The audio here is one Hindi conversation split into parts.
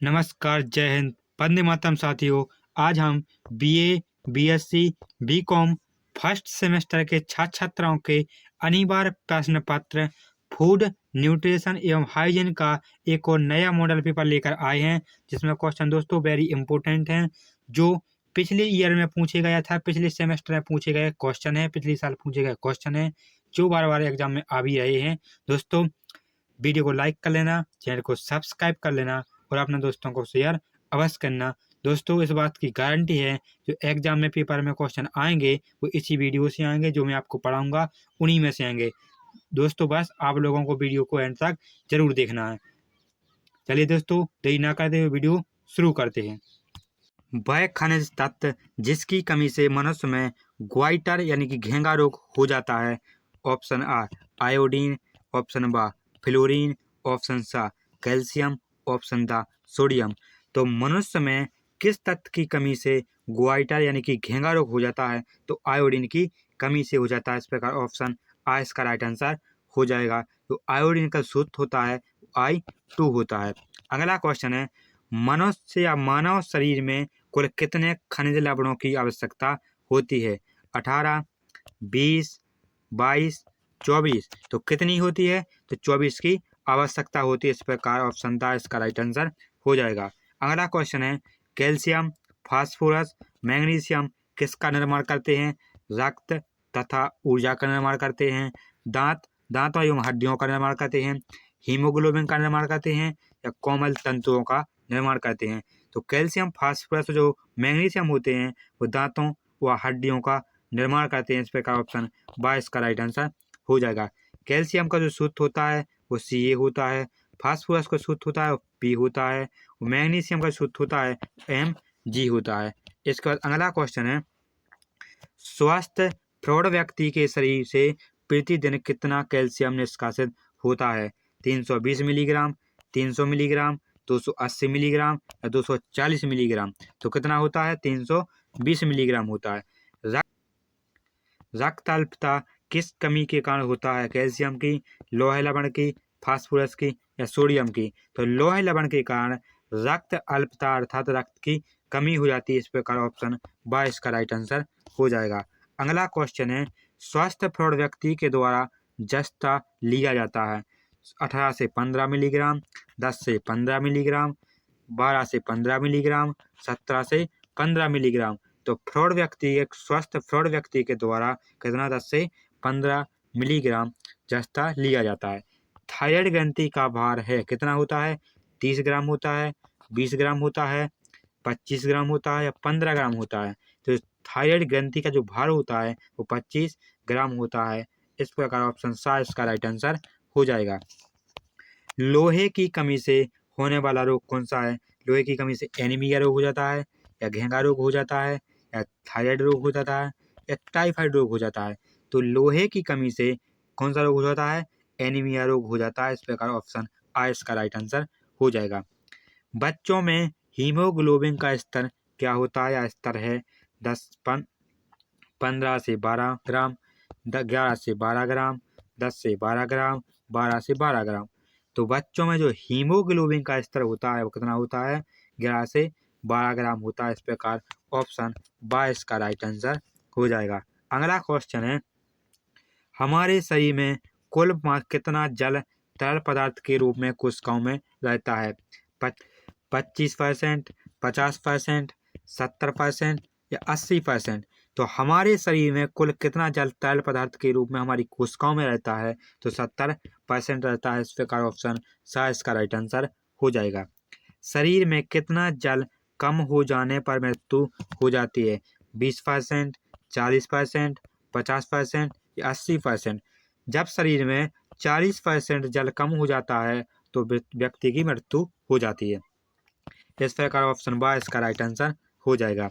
नमस्कार, जय हिंद, वंदे मातरम साथियों। आज हम BA, BSc, BCom first semester के छात्र छात्राओं के अनिवार्य प्रश्न पत्र फूड न्यूट्रिशन एवं हाइजीन का एक और नया मॉडल पेपर लेकर आए हैं, जिसमें क्वेश्चन दोस्तों वेरी इंपॉर्टेंट हैं, जो पिछले ईयर में पूछे गया था, पिछले सेमेस्टर में पूछे गए क्वेश्चन है, पिछले साल पूछे गए क्वेश्चन है, जो बार बार एग्जाम में आ भी रहे हैं। दोस्तों वीडियो को लाइक कर लेना, चैनल को सब्सक्राइब कर लेना और अपने दोस्तों को शेयर अवश्य करना। दोस्तों इस बात की गारंटी है जो एग्जाम में पेपर में क्वेश्चन आएंगे वो इसी वीडियो से आएंगे, जो मैं आपको पढ़ाऊंगा उन्हीं में से आएंगे। दोस्तों बस आप लोगों को वीडियो को एंड तक जरूर देखना है। चलिए दोस्तों देरी ना करते हुए वीडियो शुरू करते हैं। वह खनिज तत्व जिसकी कमी से मनुष्य में ग्वाइटर यानी कि घेंगा रोग हो जाता है। ऑप्शन आ आयोडीन, ऑप्शन बा फ्लोरीन, ऑप्शन सा कैल्शियम, ऑप्शन दा सोडियम। तो मनुष्य में किस तत्व की कमी से ग्वाइटर यानी कि घेंगा रोग हो जाता है? तो आयोडीन की कमी से हो जाता है। इस प्रकार ऑप्शन आ इसका राइट आंसर हो जाएगा। तो आयोडीन का सूत्र होता है I2 होता है। अगला क्वेश्चन है, मनुष्य या मानव शरीर में कुल कितने खनिज लवणों की आवश्यकता होती है? 18, 20, 22, 24। तो कितनी होती है? तो 24 की आवश्यकता होती है। इस प्रकार ऑप्शन दा इसका राइट आंसर हो जाएगा। अगला क्वेश्चन है, कैल्शियम, फास्फोरस, मैग्नीशियम किसका निर्माण करते हैं? रक्त तथा ऊर्जा का निर्माण करते हैं। दांतों एवं हड्डियों का निर्माण करते हैं। हीमोग्लोबिन का निर्माण करते हैं या कोमल तंतुओं का निर्माण करते हैं। तो कैल्शियम, फास्फोरस जो मैग्नीशियम होते हैं वो दांतों व हड्डियों का निर्माण करते हैं। इस प्रकार ऑप्शन बा इसका राइट आंसर हो जाएगा। कैल्शियम का जो सूत्र होता है वो Ca होता है, फास्फोरस का सूत्र होता है P होता है, मैग्नीशियम का सूत्र होता है Mg होता है। इसके बाद अगला क्वेश्चन है, स्वस्थ प्रौढ़ व्यक्ति के शरीर से प्रतिदिन कितना कैल्शियम निष्कासित होता है? 320 मिलीग्राम, 300 मिलीग्राम, 280 मिलीग्राम या 240 मिलीग्राम। तो कितना होता है? 320 मिलीग्राम होता है। रक्त अल्पता किस कमी के कारण होता है? कैल्शियम की, लोहे लवण की, फास्फोरस की या सोडियम की? तो लोहे लवण के कारण रक्त अल्पता अर्थात रक्त की कमी हो जाती है। इस प्रकार ऑप्शन बा इसका राइट आंसर हो जाएगा। अगला क्वेश्चन है, स्वस्थ प्रौढ़ व्यक्ति के द्वारा जस्ता लिया जाता है 18 से 15 मिलीग्राम, 10 से 15 मिलीग्राम, 12 से 15 मिलीग्राम, 17 से 15 मिलीग्राम। तो प्रौढ़ व्यक्ति, एक स्वस्थ प्रौढ़ व्यक्ति के द्वारा कितना 10 से 15 मिलीग्राम जस्ता लिया जाता है। थायराइड ग्रंथि का भार है कितना होता है? 30 ग्राम होता है, 20 ग्राम होता है, 25 ग्राम होता है या 15 ग्राम होता है? तो थायराइड ग्रंथि का जो भार होता है वो 25 ग्राम होता है। इस प्रकार ऑप्शन सा इसका राइट आंसर हो जाएगा। लोहे की कमी से होने वाला रोग कौन सा है? लोहे की कमी से एनीमिया रोग हो जाता है या घेंगा रोग हो जाता है या थायराइड रोग हो जाता है या टाइफाइड रोग हो जाता है? तो लोहे की कमी से कौन सा रोग हो जाता है? एनीमिया रोग हो जाता है। इस प्रकार ऑप्शन आ इसका राइट आंसर हो जाएगा। बच्चों में हीमोग्लोबिन का स्तर क्या होता है या स्तर है? 15 से 12 ग्राम, 11 से 12 ग्राम, 10 से 12 ग्राम, 12 से 12 ग्राम। तो बच्चों में जो हीमोग्लोबिन का स्तर होता है वो कितना होता है? 11 से 12 ग्राम होता है। इस प्रकार ऑप्शन बा इसका राइट आंसर हो जाएगा। अगला क्वेश्चन है, हमारे शरीर में कुल कितना जल तरल पदार्थ के रूप में कोशिकाओं में रहता है? 25%, 50%, 70% या 80%? तो हमारे शरीर में कुल कितना जल तरल पदार्थ के रूप में हमारी कोशिकाओं में रहता है? तो 70% रहता है। इस प्रकार ऑप्शन सा इसका राइट आंसर हो जाएगा। शरीर में कितना जल कम हो जाने पर मृत्यु हो जाती है? 20%, 40%, 50% या 80%? जब शरीर में 40% जल कम हो जाता है तो व्यक्ति की मृत्यु हो जाती है। इस प्रकार ऑप्शन बा इसका राइट आंसर हो जाएगा।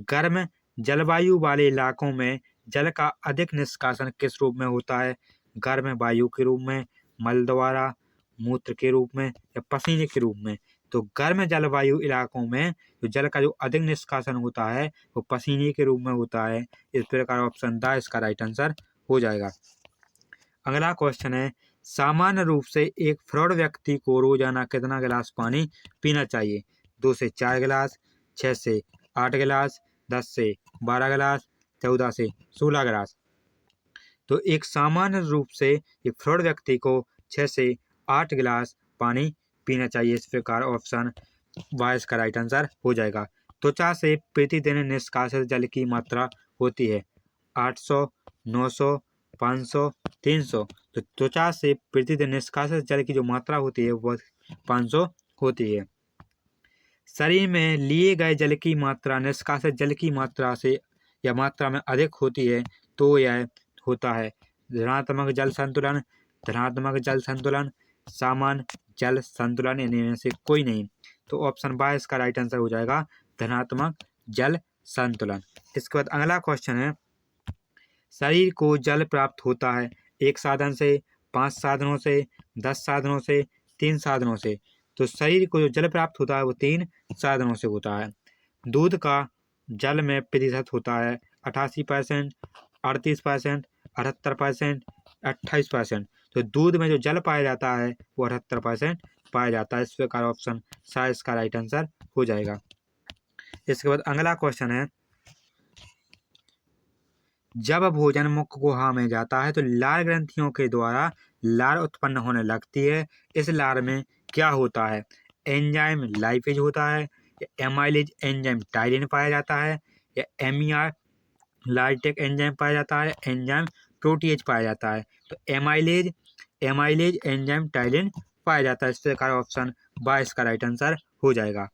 गर्म जलवायु वाले इलाकों में जल का अधिक निष्कासन किस रूप में होता है? गर्म वायु के रूप में, मल द्वारा, मूत्र के रूप में या पसीने के रूप में? तो गर्म जलवायु इलाकों में जो जल का जो अधिक निष्कासन होता है वो पसीने के रूप में होता है। इस प्रकार ऑप्शन दा इसका राइट आंसर हो जाएगा। अगला क्वेश्चन है, सामान्य रूप से एक प्रौढ़ व्यक्ति को रोजाना कितना गिलास पानी पीना चाहिए? 2 से 4 गिलास, 6 से 8 गिलास, 10 से 12 गिलास, 14 से 16 गिलास। तो एक सामान्य रूप से एक प्रौढ़ व्यक्ति को 6 से 8 गिलास पानी पीना चाहिए। इस प्रकार ऑप्शन वाइस का राइट आंसर हो जाएगा। त्वचा से प्रतिदिन निष्कासित जल की मात्रा होती है 800, 900, 500, 300। तो त्वचा से प्रतिदिन निष्कासित जल की जो मात्रा होती है वह 500 होती है। शरीर में लिए गए जल की मात्रा निष्कासित जल की मात्रा से या मात्रा में अधिक होती है तो यह होता है ऋणात्मक जल संतुलन, धनात्मक जल संतुलन, सामान्य जल संतुलन, इनमें से कोई नहीं। तो ऑप्शन 22 का राइट आंसर हो जाएगा धनात्मक जल संतुलन। इसके बाद अगला क्वेश्चन है, शरीर को जल प्राप्त होता है 1 साधन से, 5 साधनों से, 10 साधनों से, 3 साधनों से। तो शरीर को जो जल प्राप्त होता है वो 3 साधनों से होता है। दूध का जल में प्रतिशत होता है 88%, 38%, 78%, 28%। तो दूध में जो जल पाया जाता है वो 78% पाया जाता है। इस प्रकार ऑप्शन 27 का राइट आंसर हो जाएगा। इसके बाद अगला क्वेश्चन है, जब भोजन मुख गुहा में जाता है तो लार ग्रंथियों के द्वारा लार उत्पन्न होने लगती है। इस लार में क्या होता है? एंजाइम लाइपेज होता है, या एमाइलेज एंजाइम टाइलिन पाया जाता है, या एमईआर लाइटेक एंजाइम पाया जाता है, एंजाइम प्रोटीएज पाया जाता है। तो एमाइलेज एंजाइम टाइलिन पाया जाता है। इस प्रकार ऑप्शन 22 का राइट आंसर हो जाएगा।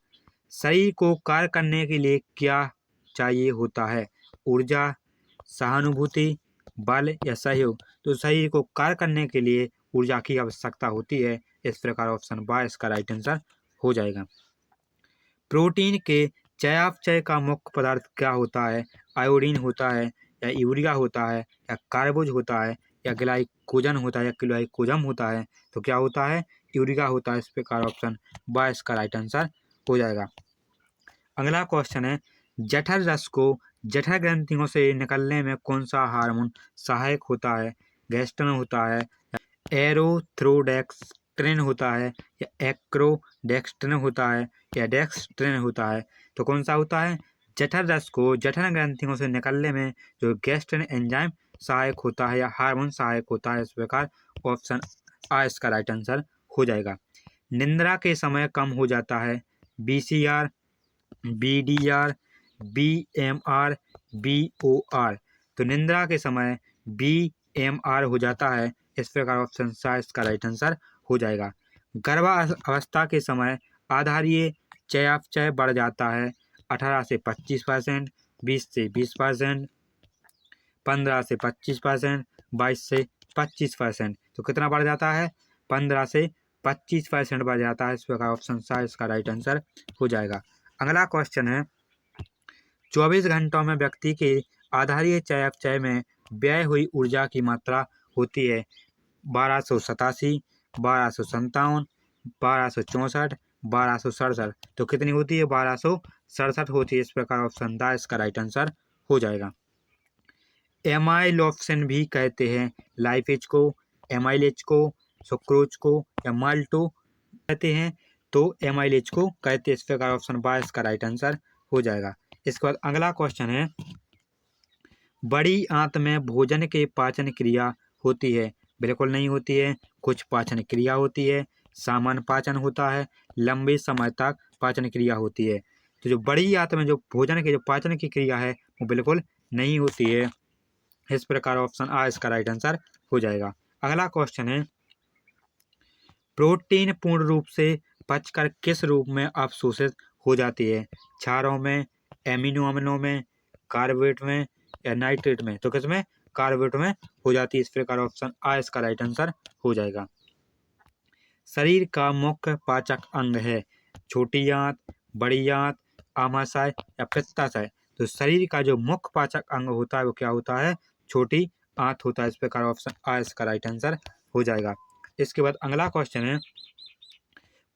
शरीर को कार्य करने के लिए क्या चाहिए होता है? ऊर्जा, सहानुभूति, बल या सहयोग। तो शरीर को कार्य करने के लिए ऊर्जा की आवश्यकता होती है। इस प्रकार ऑप्शन 22 का राइट आंसर हो जाएगा। प्रोटीन के चयापचय का मुख्य पदार्थ क्या होता है? आयोडीन होता है, या यूरिया होता है, या कार्बोज होता है, या ग्लाइकोजन होता है, या ग्लाइकोजम होता है। तो क्या होता है? यूरिया होता है। इस प्रकार ऑप्शन 22 का राइट आंसर हो जाएगा। अगला क्वेश्चन है, जठर रस को जठर ग्रंथियों से निकलने में कौन सा हार्मोन सहायक होता है? गैस्ट्रन होता है, एरोथ्रोडेक्स्ट्रिन होता है, या एक्रोडेक्स्ट्रिन होता है, या डेक्स्ट्रिन होता है। तो कौन सा होता है? जठर रस को जठर ग्रंथियों से निकलने में जो गैस्ट्रिन एंजाइम सहायक होता है या हार्मोन सहायक होता है। इस प्रकार ऑप्शन आ इसका राइट आंसर हो जाएगा। निंद्रा के समय कम हो जाता है BCR, BDR, BMR, BOR। तो निंद्रा के समय BMR हो जाता है। इस प्रकार ऑप्शन 7 का राइट आंसर हो जाएगा। गर्भावस्था के समय आधारीय चयापचय बढ़ जाता है 18 से 25%, 20 से 20%, 15 से 25%, 22 से 25%। तो कितना बढ़ जाता है? 15 से 25% बढ़ जाता है। इस प्रकार ऑप्शन 7 का राइट आंसर हो जाएगा। अगला क्वेश्चन है, 24 घंटों में व्यक्ति के आधारीय चयापचय में व्यय हुई ऊर्जा की मात्रा होती है 1287, 1257, 1264, 1267। तो कितनी होती है? 1267 होती है। इस प्रकार ऑप्शन 10 का राइट आंसर हो जाएगा। एमाइलोप्सिन भी कहते हैं लाइपेज को, एमाइलेज को, सुक्रोज को, या माल्टो कहते हैं। तो एमाइलेज को कहते हैं। इस प्रकार ऑप्शन 22 का राइट आंसर हो जाएगा। इसके बाद अगला क्वेश्चन है, बड़ी आंत में भोजन के पाचन क्रिया होती है? बिल्कुल नहीं होती है। कुछ पाचन क्रिया होती है, सामान्य पाचन होता है, लंबे समय तक पाचन क्रिया होती है। तो जो बड़ी आंत में जो भोजन के जो पाचन की क्रिया है वो बिल्कुल नहीं होती है। इस प्रकार ऑप्शन आ इसका राइट आंसर हो जाएगा। अगला क्वेश्चन है, प्रोटीन पूर्ण रूप से पचकर किस रूप में अवशोषित हो जाती है? क्षारों में, एमिनो अम्लों में, कार्बोरेट में, या नाइट्रेट में। तो किसमें? कार्बोरेट में हो जाती है। इस प्रकार ऑप्शन आ इसका राइट आंसर हो जाएगा। शरीर का मुख्य पाचक अंग है छोटी आंत, बड़ी आंत, आमाशय या पित्ताशय। तो शरीर का जो मुख्य पाचक अंग होता है वो क्या होता है? छोटी आंत होता है। इस प्रकार ऑप्शन आ इसका राइट आंसर हो जाएगा। इसके बाद अगला क्वेश्चन है,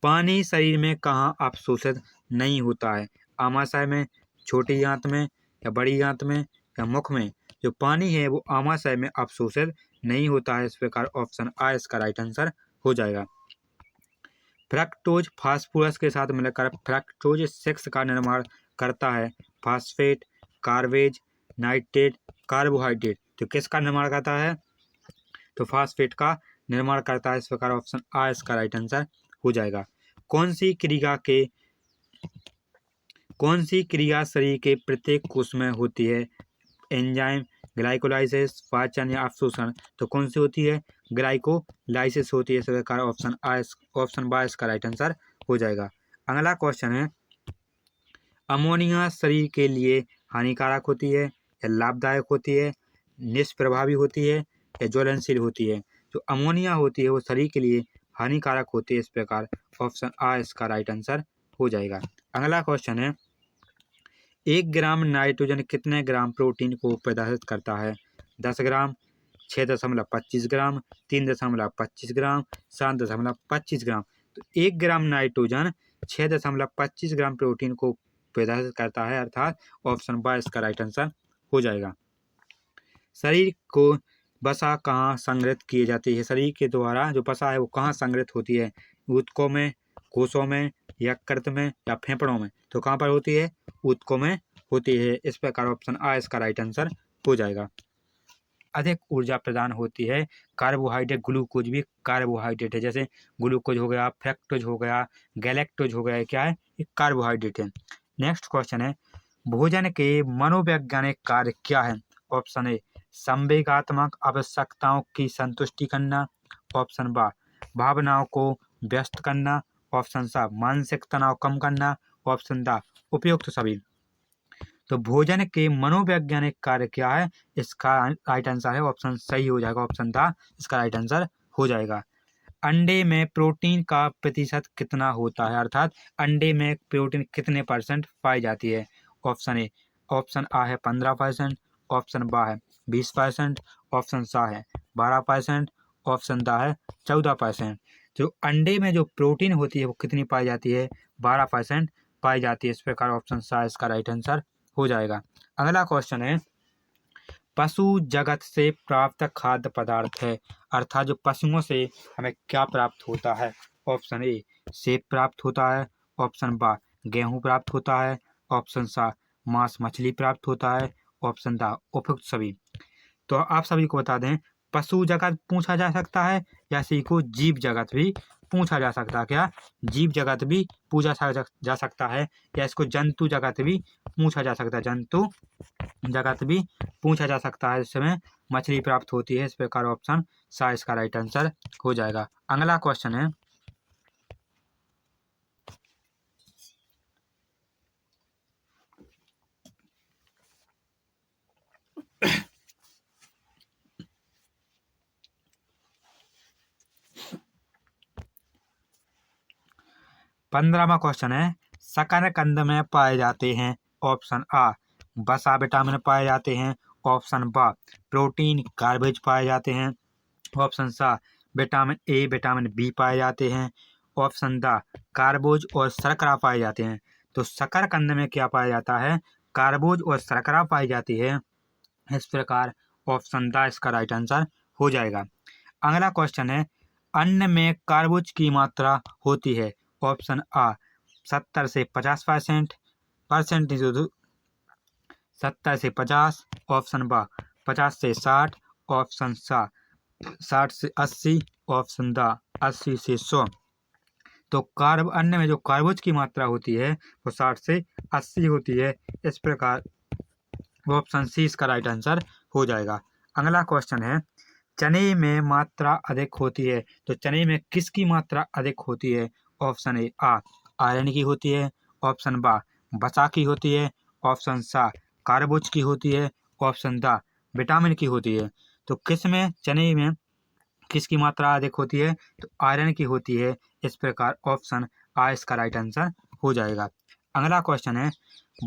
पानी शरीर में कहाँ अवशोषित नहीं होता है? आमाशय में, छोटी आंत में, या बड़ी आंत में, या मुख में। जो पानी है वो आमाशय में अवशोषित नहीं होता है। इस प्रकार ऑप्शन आ इसका राइट आंसर हो जाएगा। फ्रक्टोज फास्फोरस के साथ मिलकर फ्रक्टोज 6 का निर्माण करता है। फास्फेट, कार्बेज, नाइट्रेट, कार्बोहाइड्रेट। तो किसका निर्माण करता है? तो फास्फेट का निर्माण करता है। इस प्रकार ऑप्शन आ इसका राइट आंसर हो जाएगा। कौन सी क्रिया शरीर के प्रत्येक कोष में होती है? एंजाइम, ग्लाइकोलाइसिस, पाचन या अवशोषण। तो कौन सी होती है? ग्लाइकोलाइसिस होती है। इस प्रकार ऑप्शन बा इसका राइट आंसर हो जाएगा। अगला क्वेश्चन है, अमोनिया शरीर के लिए हानिकारक होती है या लाभदायक होती है, निष्प्रभावी होती है या ज्वलनशील होती है? जो अमोनिया होती है वो शरीर के लिए हानिकारक होती है। इस प्रकार ऑप्शन आ इसका राइट आंसर हो जाएगा। अगला क्वेश्चन है, 1 ग्राम नाइट्रोजन कितने ग्राम प्रोटीन को प्रदर्शित करता है? 10 ग्राम, 6.25 ग्राम, 3.25 ग्राम, 7.25 ग्राम। तो 1 ग्राम नाइट्रोजन 6.25 ग्राम प्रोटीन को प्रदर्शित करता है, अर्थात ऑप्शन बा इसका राइट आंसर हो जाएगा। शरीर को वसा कहाँ संग्रहित की जाती है? शरीर के द्वारा जो वसा है वो कहाँ संग्रहित होती है? ऊतकों में, कोषों में, यकृत में या फेफड़ों में? तो कहाँ पर होती है? ऊतकों में होती है। इस प्रकार ऑप्शन आ इसका राइट आंसर हो जाएगा। अधिक ऊर्जा प्रदान होती है कार्बोहाइड्रेट, ग्लूकोज भी कार्बोहाइड्रेट है। जैसे ग्लूकोज हो गया, फ्रक्टोज हो गया, गैलेक्टोज हो गया, क्या है? ये कार्बोहाइड्रेट है। नेक्स्ट क्वेश्चन है, भोजन के मनोवैज्ञानिक कार्य क्या है? ऑप्शन ए संवेगात्मक आवश्यकताओं की संतुष्टि करना, ऑप्शन बा भावनाओं को व्यस्त करना, ऑप्शन सा मानसिक तनाव कम करना, ऑप्शन दा उपयुक्त सभी। तो भोजन के मनोवैज्ञानिक कार्य क्या है? इसका राइट आंसर है ऑप्शन सही हो जाएगा, ऑप्शन दा इसका राइट आंसर हो जाएगा। अंडे में प्रोटीन का प्रतिशत कितना होता है? अर्थात अंडे में प्रोटीन कितने % पाई जाती है? ऑप्शन ए ऑप्शन आ है 15%, ऑप्शन बा है 20%, ऑप्शन सा है 12%, ऑप्शन दा है 14%। जो अंडे में जो प्रोटीन होती है वो कितनी पाई जाती है? 12% पाई जाती है। इस प्रकार ऑप्शन सा इसका राइट आंसर हो जाएगा। अगला क्वेश्चन है, पशु जगत से प्राप्त खाद्य पदार्थ है, अर्थात जो पशुओं से हमें क्या प्राप्त होता है? ऑप्शन ए सेब प्राप्त होता है, ऑप्शन बा गेहूं प्राप्त होता है, ऑप्शन सा मांस मछली प्राप्त होता है, ऑप्शन दा उपयुक्त सभी। तो आप सभी को बता दें, पशु जगत पूछा जा सकता है या इसी को जीव जगत भी पूछा जा सकता है। क्या? जीव जगत भी पूछा जा सकता है या इसको जंतु जगत भी पूछा जा सकता है। जंतु जगत भी पूछा जा सकता है, इसमें मछली प्राप्त होती है। इस प्रकार ऑप्शन सा इसका राइट आंसर हो जाएगा। अगला क्वेश्चन है, पंद्रहवां क्वेश्चन है, शकरकंद में पाए जाते हैं। ऑप्शन आ वसा विटामिन पाए जाते हैं, ऑप्शन बा प्रोटीन कार्बेज पाए जाते हैं, ऑप्शन सा विटामिन ए विटामिन बी पाए जाते हैं, ऑप्शन दा कार्बोज और शर्करा पाए जाते हैं। तो शकरकंद में क्या पाया जाता है? कार्बोज और शर्करा पाई जाती है। इस प्रकार ऑप्शन दा इसका राइट आंसर हो जाएगा। अगला क्वेश्चन है, अन्न में कार्बोज की मात्रा होती है। ऑप्शन आ 70 से 50%, 70 से 50, ऑप्शन बा 50 से 60, ऑप्शन सा 60 से 80, ऑप्शन दा 80 से 100। तो अन्न में जो कार्बोज की मात्रा होती है वो 60 से 80 होती है। इस प्रकार ऑप्शन सी इसका राइट आंसर हो जाएगा। अगला क्वेश्चन है, चने में मात्रा अधिक होती है। तो चने में किसकी मात्रा अधिक होती है? ऑप्शन ए आ आयरन की होती है, ऑप्शन बा वसा की होती है, ऑप्शन सा कार्बोज की होती है, ऑप्शन दा विटामिन की होती है। तो चने में किसकी मात्रा अधिक होती है? तो आयरन की होती है। इस प्रकार ऑप्शन आ इसका राइट आंसर हो जाएगा। अगला क्वेश्चन है,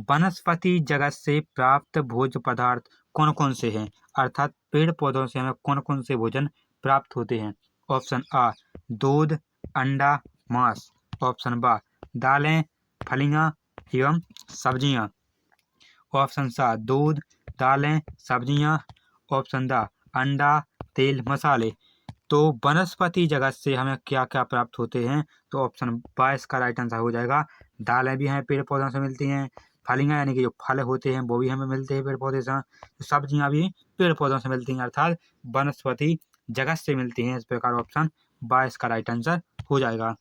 वनस्पति जगत से प्राप्त भोज्य पदार्थ कौन कौन से हैं? अर्थात पेड़ पौधों से हमें कौन कौन से भोजन प्राप्त होते हैं? ऑप्शन आ दूध, अंडा, मांस, ऑप्शन बा दालें, फलियां एवं सब्जियां, ऑप्शन सा दूध, दालें, सब्जियां, ऑप्शन दा अंडा, तेल, मसाले। तो वनस्पति जगत से हमें क्या क्या प्राप्त होते हैं? तो ऑप्शन 22 का राइट आंसर हो जाएगा। दालें भी हमें पेड़ पौधों से मिलती हैं, फलियां यानी कि जो फल होते हैं वो भी हमें मिलते हैं पेड़ पौधे से, सब्जियां भी पेड़ पौधों से मिलती हैं, अर्थात वनस्पति जगत से मिलती हैं। इस प्रकार ऑप्शन 22 का राइट आंसर हो जाएगा।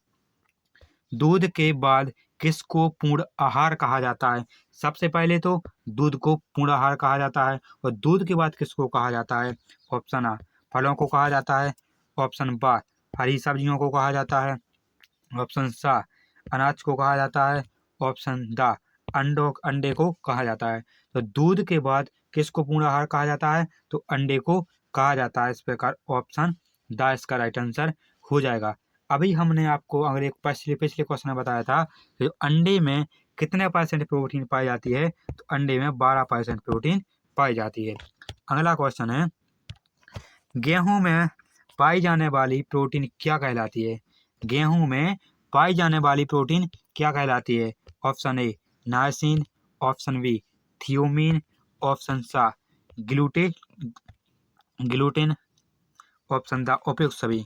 दूध के बाद किसको पूर्ण आहार कहा जाता है? सबसे पहले तो दूध को पूर्ण आहार कहा जाता है, और दूध के बाद किसको कहा जाता है? ऑप्शन आ, फलों को कहा जाता है। ऑप्शन बा, हरी सब्जियों को कहा जाता है। ऑप्शन सा, अनाज को कहा जाता है। ऑप्शन दा, अंडे को कहा जाता है। तो दूध के बाद किसको पूर्ण आहार कहा जाता है? तो अंडे को कहा जाता है। इस प्रकार ऑप्शन दा इसका राइट आंसर हो जाएगा। अभी हमने आपको अगर एक पिछले पिछले क्वेश्चन में बताया था कि अंडे में कितने % प्रोटीन पाई जाती है? तो अंडे में 12% प्रोटीन पाई जाती है। अगला क्वेश्चन है, गेहूं में पाई जाने वाली प्रोटीन क्या कहलाती है? गेहूं में पाई जाने वाली प्रोटीन क्या कहलाती है? Option A niacin, option B thiamine, option C ग्लूटे ग्लूटेन, ऑप्शन द उपयुक्त सभी।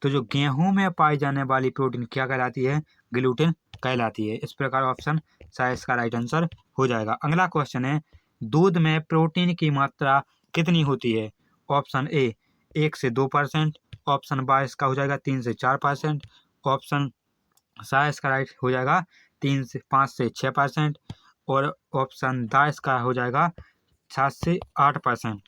तो जो गेहूं में पाई जाने वाली प्रोटीन क्या कहलाती है? ग्लूटेन कहलाती है। इस प्रकार ऑप्शन सा इसका राइट आंसर हो जाएगा। अगला क्वेश्चन है, दूध में प्रोटीन की मात्रा कितनी होती है? ऑप्शन ए 1 से 2%, ऑप्शन बा इसका हो जाएगा 3 से 4%, ऑप्शन सा इसका राइट हो जाएगा 5 से 6%, और ऑप्शन दा इसका हो जाएगा 7 से 8%।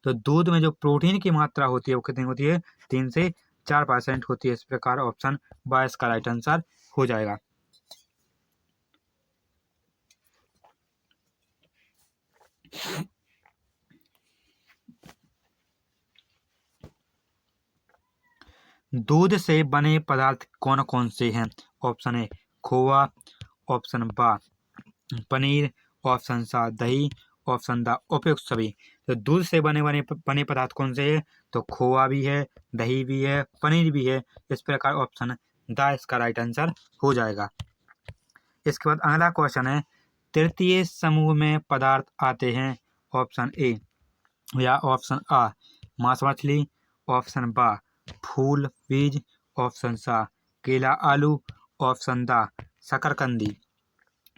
तो दूध में जो प्रोटीन की मात्रा होती है वो कितनी होती है? 3 से 4% होती है। इस प्रकार ऑप्शन 22 का राइट आंसर हो जाएगा। दूध से बने पदार्थ कौन कौन से हैं? ऑप्शन ए खोआ, ऑप्शन बा पनीर, ऑप्शन सा दही, ऑप्शन दा उपयुक्त सभी। तो दूध से बने पदार्थ कौन से हैं? तो खोआ भी है, दही भी है, पनीर भी है। इस प्रकार ऑप्शन दा इसका राइट आंसर हो जाएगा। इसके बाद अगला क्वेश्चन है, तृतीय समूह में पदार्थ आते हैं। ऑप्शन ए या ऑप्शन आ मांस मछली, ऑप्शन बा फूल बीज, ऑप्शन सा केला आलू, ऑप्शन दा शकरकंदी।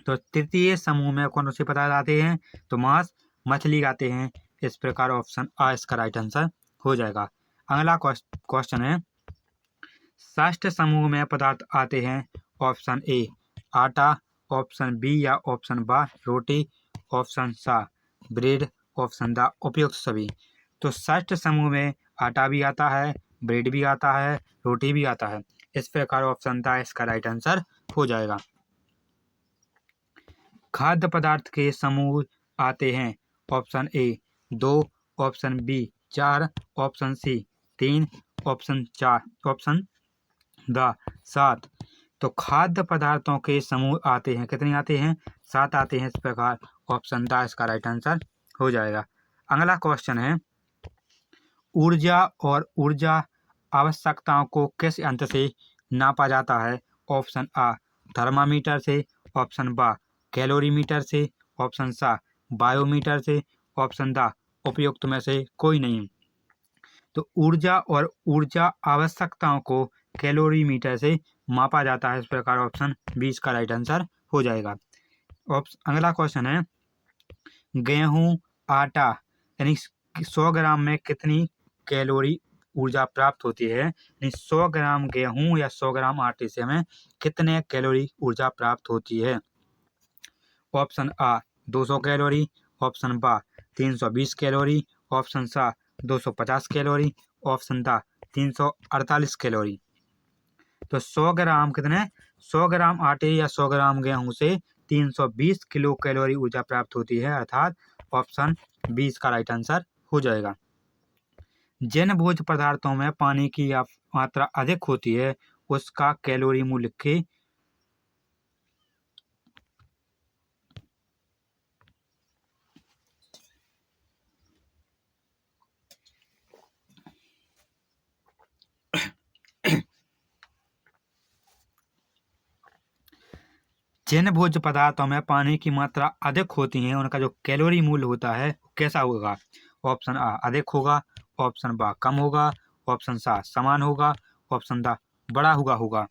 तो तृतीय समूह में कौन से पदार्थ आते हैं? तो मांस मछली आते हैं। इस प्रकार ऑप्शन आ इसका राइट आंसर हो जाएगा। अगला क्वेश्चन है, षष्ठ समूह में पदार्थ आते हैं। ऑप्शन ए आटा, ऑप्शन बी या ऑप्शन बा रोटी, ऑप्शन सा ब्रेड, ऑप्शन दा उपयुक्त सभी। तो षष्ठ समूह में आटा भी आता है, ब्रेड भी आता है, रोटी भी आता है। इस प्रकार ऑप्शन दा इसका राइट आंसर हो जाएगा। खाद्य पदार्थ के समूह आते हैं। Option A 2, option B 4, option C 3, option D 7। तो खाद्य पदार्थों के समूह आते हैं, कितने आते हैं? 7 आते हैं। इस प्रकार ऑप्शन द इसका राइट आंसर हो जाएगा। अगला क्वेश्चन है, ऊर्जा और ऊर्जा आवश्यकताओं को किस यंत्र से नापा जाता है? ऑप्शन आ थर्मामीटर से, ऑप्शन बा कैलोरीमीटर से, ऑप्शन सा बायोमीटर से, ऑप्शन दा उपयुक्त में से कोई नहीं। तो ऊर्जा और ऊर्जा आवश्यकताओं को कैलोरीमीटर से मापा जाता है। इस प्रकार ऑप्शन 20 का राइट आंसर हो जाएगा। अगला क्वेश्चन है, गेहूं आटा यानी 100 ग्राम में कितनी कैलोरी ऊर्जा प्राप्त होती है? यानी 100 ग्राम गेहूं या 100 ग्राम आटे से हमें कितने कैलोरी ऊर्जा प्राप्त होती है? ऑप्शन आ 200 कैलोरी, ऑप्शन बा 320 कैलोरी, ऑप्शन सा 250 कैलोरी, ऑप्शन दा 348 कैलोरी। तो 100 ग्राम कितने? 100 ग्राम आटे या 100 ग्राम गेहूं से 320 किलो कैलोरी ऊर्जा प्राप्त होती है, अर्थात ऑप्शन 20 का राइट आंसर हो जाएगा। जिन भोज्य पदार्थों में पानी की मात्रा अधिक होती है उसका कैलोरी मूल्य के जिन भोज्य पदार्थों में पानी की मात्रा अधिक होती है उनका जो कैलोरी मूल्य होता है कैसा होगा? ऑप्शन आ अधिक होगा, ऑप्शन बा कम होगा, ऑप्शन सा समान होगा, ऑप्शन दा बड़ा होगा।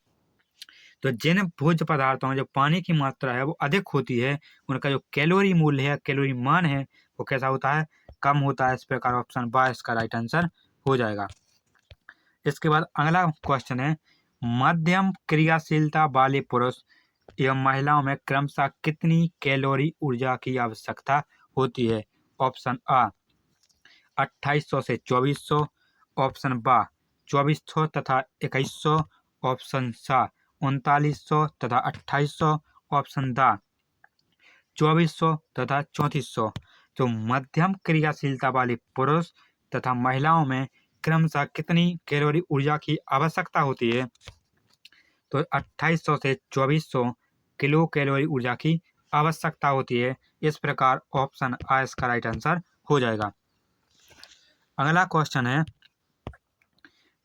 तो जिन भोज्य पदार्थों में जो पानी की मात्रा है वो अधिक होती है, उनका जो कैलोरी मूल्य है, कैलोरी मान है, वो कैसा होता है, कम होता है। इस प्रकार ऑप्शन बा इसका राइट आंसर हो जाएगा। इसके बाद अगला क्वेश्चन है, मध्यम क्रियाशीलता वाले पुरुष एवं महिलाओं में क्रमशः कितनी कैलोरी ऊर्जा की आवश्यकता होती है? ऑप्शन आ 2800 से 2400, ऑप्शन बा 2400 तथा 2100, ऑप्शन सा 3900 तथा 2800, ऑप्शन दा 2400 तथा 3400। तो मध्यम क्रियाशीलता वाले पुरुष तथा महिलाओं में क्रमशः कितनी कैलोरी ऊर्जा की आवश्यकता होती है? तो 2800 से 2400 किलो कैलोरी ऊर्जा की आवश्यकता होती है। इस प्रकार ऑप्शन आ इसका राइट आंसर हो जाएगा। अगला क्वेश्चन है,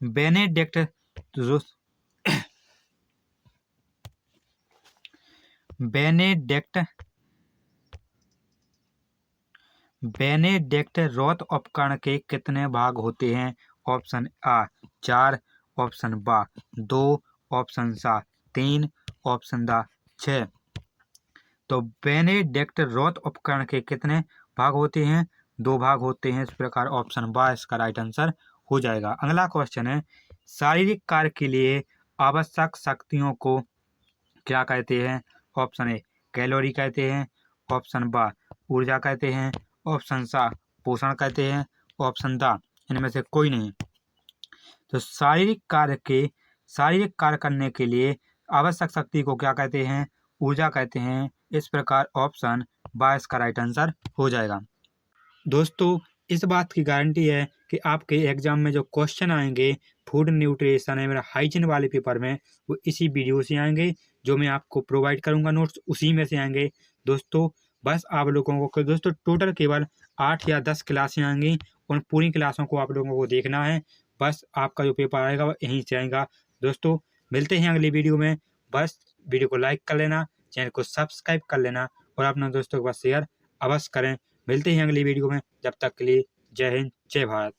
बेनेडिक्ट रोथ उपकरण के कितने भाग होते हैं? ऑप्शन आ 4, ऑप्शन बा 2, ऑप्शन सा 3, ऑप्शन दा 6। तो बेनेडिक्ट रोथ उपकरण के कितने भाग होते हैं? 2 भाग होते हैं। इस प्रकार ऑप्शन बा इसका राइट आंसर हो जाएगा। अगला क्वेश्चन है, शारीरिक कार्य के लिए आवश्यक शक्तियों को क्या कहते हैं? ऑप्शन ए कैलोरी कहते हैं, ऑप्शन बा ऊर्जा कहते हैं, ऑप्शन सा पोषण कहते हैं, ऑप्शन दा इनमें से कोई नहीं। तो शारीरिक कार्य करने के लिए आवश्यक शक्ति को क्या कहते हैं? ऊर्जा कहते हैं। इस प्रकार ऑप्शन बा इसका राइट आंसर हो जाएगा। दोस्तों, इस बात की गारंटी है कि आपके एग्जाम में जो क्वेश्चन आएंगे फूड न्यूट्रिशन एवं हाइजीन वाले पेपर में, वो इसी वीडियो से आएंगे। जो मैं आपको प्रोवाइड करूंगा नोट्स, उसी में से आएंगे। दोस्तों, बस आप लोगों को दोस्तों टोटल केवल 8 या 10 क्लासें आएंगी। उन पूरी क्लासों को आप लोगों को देखना है। बस आपका जो पेपर आएगा वो यहीं से आएगा। दोस्तों, मिलते हैं अगली वीडियो में। बस वीडियो को लाइक कर लेना, चैनल को सब्सक्राइब कर लेना और अपने दोस्तों के पास शेयर अवश्य करें। मिलते हैं अगली वीडियो में। जब तक के लिए जय हिंद, जय भारत।